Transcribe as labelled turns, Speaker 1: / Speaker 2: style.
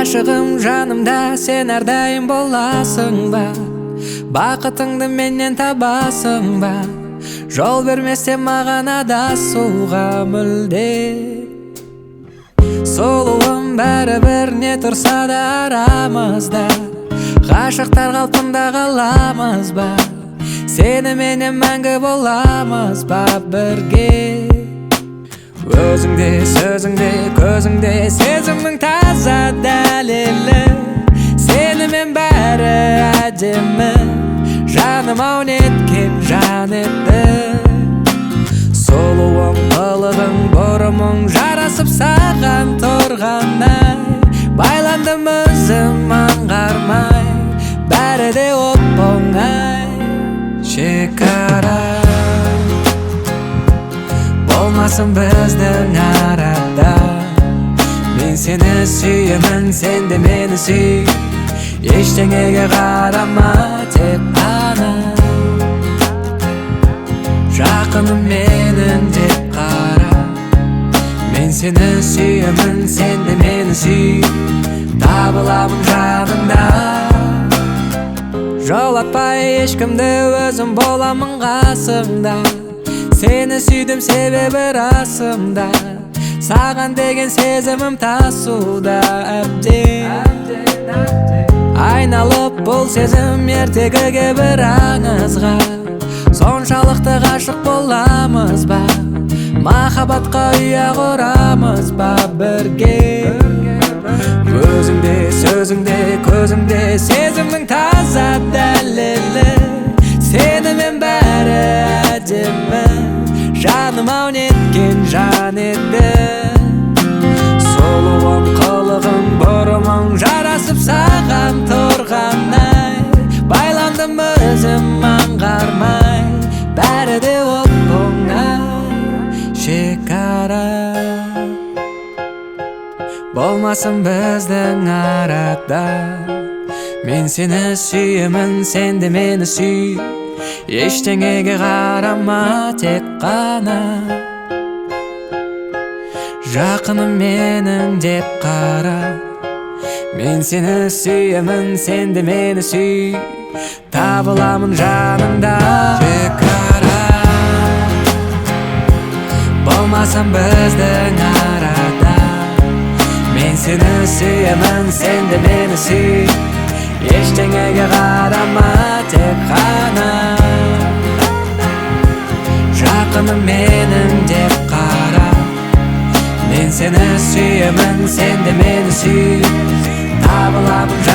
Speaker 1: Ашығым жанымда сен әрдайым боласың ба? Бақытыңды менен табасың ба? Жол бермесе маған адасуға мүлде. Сұлуым бәрібір не тұрса да арамызда, ғашықтар қалпында қаламыз ба? Сені менен мәңгі боламыз ба бірге? Өзіңде, сөзіңде, көзіңде сезімнің таза дәлелі. Сенімен бәрі әдемі, жаным-ау неткен жан етті. Сұлуым, қылығың, бұрымың жарасып саған тұрғандай, байландым өзім аңғармай, бәрі де оп-оңай. Шекара болмасын біздің арада, мен сені сүйемін, сен де мені сүй. Ештеңеге қарама, тек қана жақыным менің деп қара. Мен сені сүйемін, сен де мені сүй. Табыламын жағында, жолатпай ешкімді, өзім боламын қасыңда. Сені сүйдім себебі расымда, саған деген сезімім тасуда әбден. Айналып бұл сезім ертегіге бір аңызға, соншалықты ғашық боламыз ба? Махаббатқа ұя құрамыз ба бірге? Өзіңде, сөзіңде, көзіңде сезімнің таза дәлелі. Сенімен бәрі әдемі, жаным-ау неткен жан еді. Сұлуым, қылығың, бұрымың жарасып саған тұрғандай, байландым өзім аңғармай, бәрі де оп-оңай. Шекара болмасын біздің арада, мен сені сүйемін, сен де мені сүй. Ештеңеге қарама, тек қана жақыным менің деп қара. Мен сені сүйемін, сен де мені сүй. Табыламын жанында. Шекара болмасын біздің арада, мен сені сүйемін, сен де мені сүй. Ештеңеге қарама, тек қана жақыным менің деп қара. Мен сені сүйемін, сен де мені сүй. Табыламын